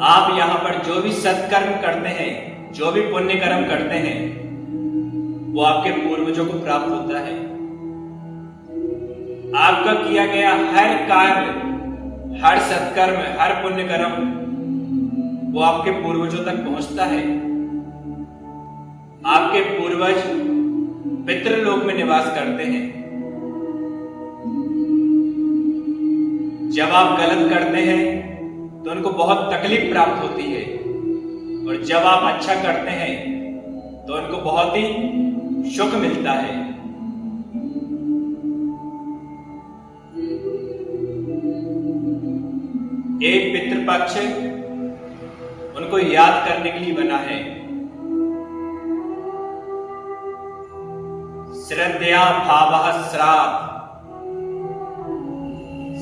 आप यहाँ पर जो भी सत्कर्म करते हैं, जो भी पुण्य कर्म करते हैं, वो आपके पूर्वजों को प्राप्त होता है। आपका किया गया हर कार्य, हर सत्कर्म, हर पुण्य कर्म वो आपके पूर्वजों तक पहुंचता है। आपके पूर्वज पितृलोक में निवास करते हैं। जब आप गलत करते हैं तो उनको बहुत तकलीफ प्राप्त होती है, और जब आप अच्छा करते हैं तो उनको बहुत ही सुख मिलता है। एक पितृपक्ष उनको याद करने के लिए बना है। श्रद्धया भावः श्राद्ध,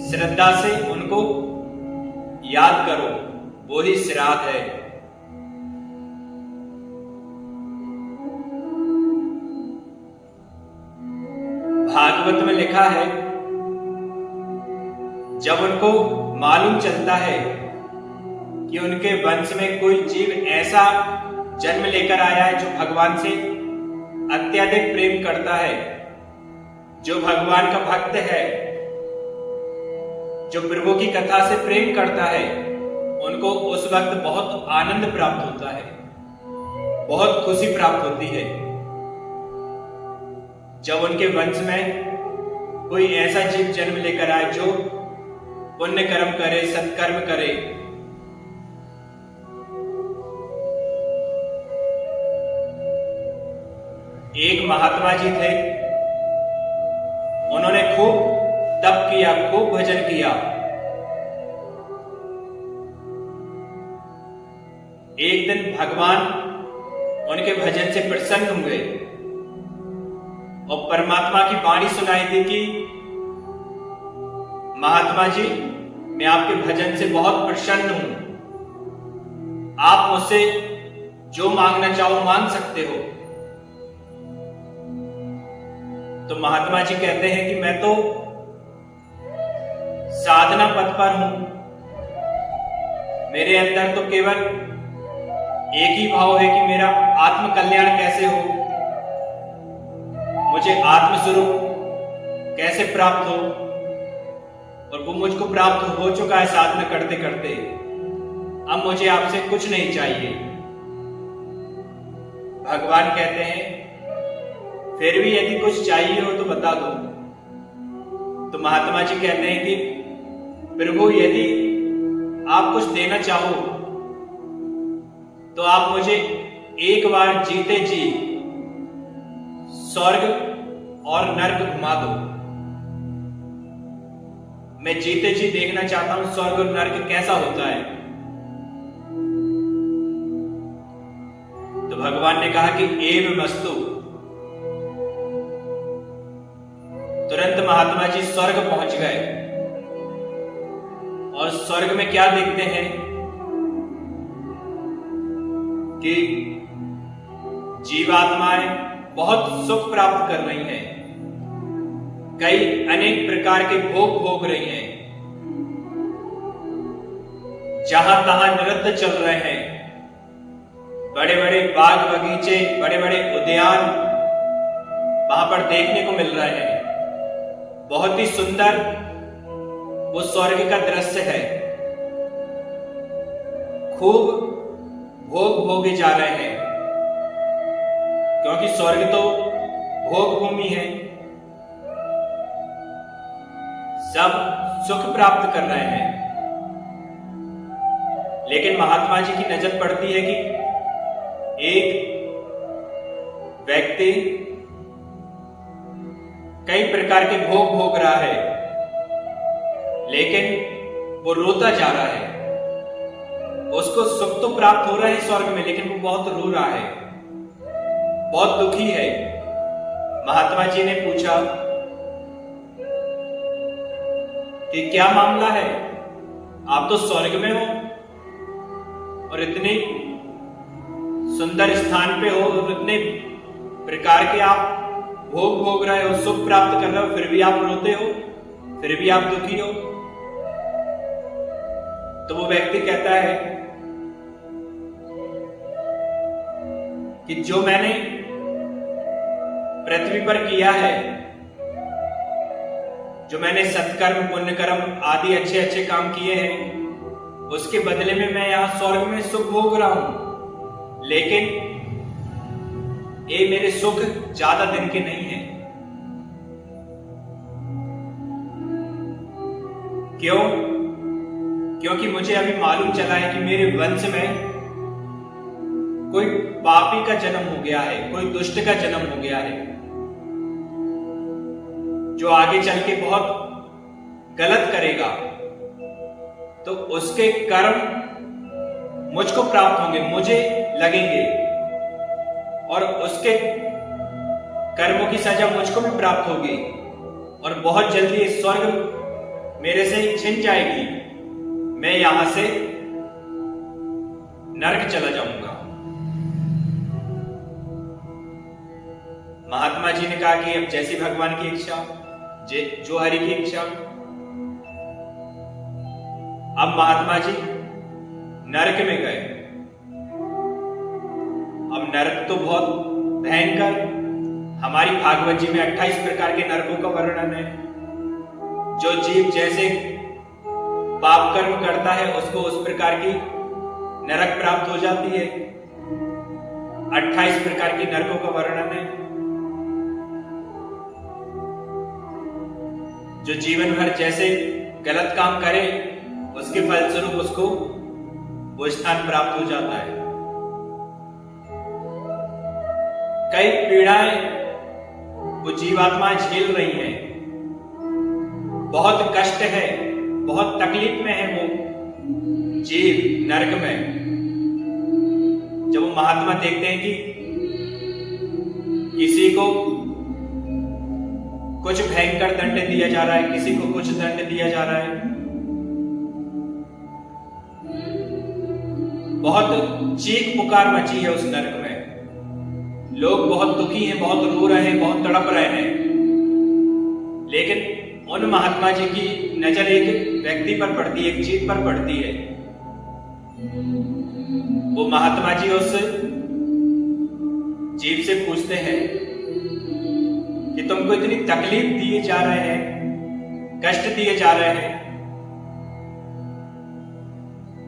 श्रद्धा से उनको याद करो, वो ही श्राद्ध है। भागवत में लिखा है, जब उनको मालूम चलता है कि उनके वंश में कोई जीव ऐसा जन्म लेकर आया है जो भगवान से अत्यधिक प्रेम करता है, जो भगवान का भक्त है, जो प्रभु की कथा से प्रेम करता है, उनको उस वक्त बहुत आनंद प्राप्त होता है, बहुत खुशी प्राप्त होती है। जब उनके वंश में कोई ऐसा जीव जन्म लेकर आए जो पुण्य कर्म करे, सत्कर्म करे। एक महात्मा जी थे, उन्होंने खूब तप किया, खूब भजन किया। एक दिन भगवान उनके भजन से प्रसन्न हुए और परमात्मा की वाणी सुनाई दी कि महात्मा जी, मैं आपके भजन से बहुत प्रसन्न हूं, आप मुझसे जो मांगना चाहो मांग सकते हो। तो महात्मा जी कहते हैं कि मैं तो साधना पथ पर हूं, मेरे अंदर तो केवल एक ही भाव है कि मेरा आत्म कल्याण कैसे हो, मुझे आत्मस्वरूप कैसे प्राप्त हो, और वो मुझको प्राप्त हो चुका है साधना करते करते। अब मुझे आपसे कुछ नहीं चाहिए। भगवान कहते हैं, फिर भी यदि कुछ चाहिए हो तो बता दो। तो महात्मा जी कहते हैं कि प्रभु, यदि आप कुछ देना चाहो तो आप मुझे एक बार जीते जी स्वर्ग और नर्क घुमा दो। मैं जीते जी देखना चाहता हूं स्वर्ग और नर्क कैसा होता है। तो भगवान ने कहा कि एव मस्तु। तुरंत महात्मा जी स्वर्ग पहुंच गए, और स्वर्ग में क्या देखते हैं कि जीवात्माएं बहुत सुख प्राप्त कर रही हैं, कई अनेक प्रकार के भोग भोग रही हैं, जहां तहां नृत्य चल रहे हैं, बड़े बड़े बाग बगीचे, बड़े बड़े उद्यान वहां पर देखने को मिल रहे हैं। बहुत ही सुंदर वो स्वर्ग का दृश्य है। खूब भोग भोगे जा रहे हैं, क्योंकि स्वर्ग तो भोग भूमि है, सब सुख प्राप्त कर रहे हैं। लेकिन महात्मा जी की नजर पड़ती है कि एक व्यक्ति कई प्रकार के भोग भोग रहा है, लेकिन वो रोता जा रहा है। उसको सुख तो प्राप्त हो रहा है स्वर्ग में, लेकिन वो बहुत रो रहा है, बहुत दुखी है। महात्मा जी ने पूछा कि क्या मामला है, आप तो स्वर्ग में हो और इतने सुंदर स्थान पे हो, और इतने प्रकार के आप भोग भोग रहे हो, सुख प्राप्त कर रहे हो, फिर भी आप रोते हो, फिर भी आप दुखी हो। तो वो व्यक्ति कहता है कि जो मैंने पृथ्वी पर किया है, जो मैंने सत्कर्म पुण्य कर्म आदि अच्छे अच्छे काम किए हैं, उसके बदले में मैं यहां स्वर्ग में सुख भोग रहा हूं। लेकिन ये मेरे सुख ज्यादा दिन के नहीं है। क्यों? क्योंकि मुझे अभी मालूम चला है कि मेरे वंश में कोई पापी का जन्म हो गया है, कोई दुष्ट का जन्म हो गया है, जो आगे चल के बहुत गलत करेगा, तो उसके कर्म मुझको प्राप्त होंगे, मुझे लगेंगे, और उसके कर्मों की सजा मुझको भी प्राप्त होगी, और बहुत जल्दी इस स्वर्ग मेरे से छिन जाएगी। मैं यहां से नरक चला जाऊंगा। महात्मा जी ने कहा कि अब जैसी भगवान की इच्छा, जो हरि की इच्छा। अब महात्मा जी नरक में गए। अब नरक तो बहुत भयंकर, हमारी भागवत जी में 28 प्रकार के नरकों का वर्णन है। जो जीव जैसे पाप कर्म करता है उसको उस प्रकार की नरक प्राप्त हो जाती है। 28 प्रकार की नरकों का वर्णन है। जो जीवन भर जैसे गलत काम करे उसके फलस्वरूप उसको वो स्थान प्राप्त हो जाता है। कई पीड़ाएं वो जीवात्माएं झेल रही हैं, बहुत कष्ट है, बहुत तकलीफ में है वो जीव नरक में। जब वो महात्मा देखते हैं कि किसी को कुछ भयंकर दंड दिया जा रहा है, किसी को कुछ दंड दिया जा रहा है, बहुत चीख पुकार मची है उस नरक में। लोग बहुत दुखी हैं, बहुत रो रहे हैं, बहुत तड़प रहे हैं। लेकिन उन महात्मा जी की नजर एक व्यक्ति पर पड़ती है, एक जीव पर पड़ती है। वो महात्मा जी उस जीव से पूछते हैं कि तुमको इतनी तकलीफ दिए जा रहे हैं, कष्ट दिए जा रहे हैं,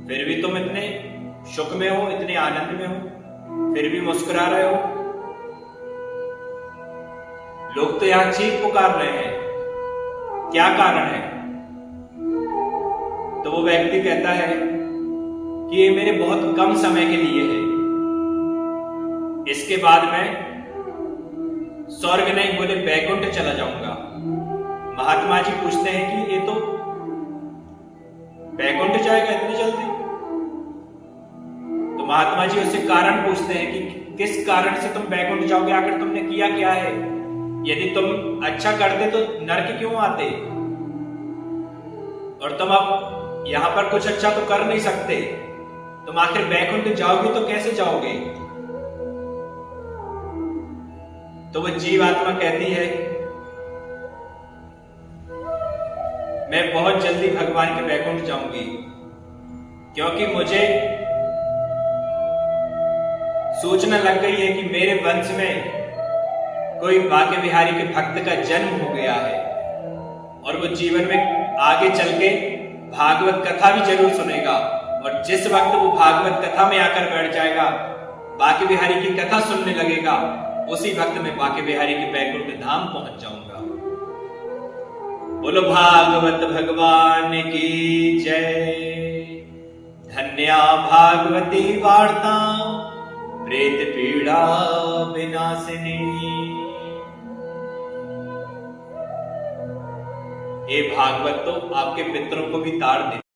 फिर भी तुम इतने सुख में हो, इतने आनंद में हो, फिर भी मुस्कुरा रहे हो। लोग तो यहां चीख पुकार रहे हैं, क्या कारण है? तो वो व्यक्ति कहता है कि ये मेरे बहुत कम समय के लिए है, इसके बाद मैं स्वर्ग नहीं बोले बैकुंठ चला जाऊंगा। महात्मा जी पूछते हैं कि ये तो बैकुंठ जाएगा इतनी जल्दी? तो महात्मा जी उससे कारण पूछते हैं कि किस कारण से तुम बैकुंठ जाओगे, आखिर तुमने किया क्या है? यदि तुम अच्छा करते तो नरक क्यों आते? और तुम अब यहां पर कुछ अच्छा तो कर नहीं सकते, तुम आखिर बैकुंठ जाओगे तो कैसे जाओगे? तो वो जीवात्मा कहती है मैं बहुत जल्दी भगवान के बैकुंठ जाऊंगी, क्योंकि मुझे सूचना लग गई है कि मेरे वंश में कोई बांके बिहारी के भक्त का जन्म हो गया है, और वो जीवन में आगे चल के भागवत कथा भी जरूर सुनेगा। और जिस वक्त वो भागवत कथा में आकर बैठ जाएगा, बांके बिहारी की कथा सुनने लगेगा, उसी वक्त में बांके बिहारी के बैकुंठ धाम पहुंच जाऊंगा। बोलो भागवत भगवान की जय। धन्या भागवती वार्ता प्रेत पीड़ा विनाशिनी। ये भागवत तो आपके पितरों को भी तार दे।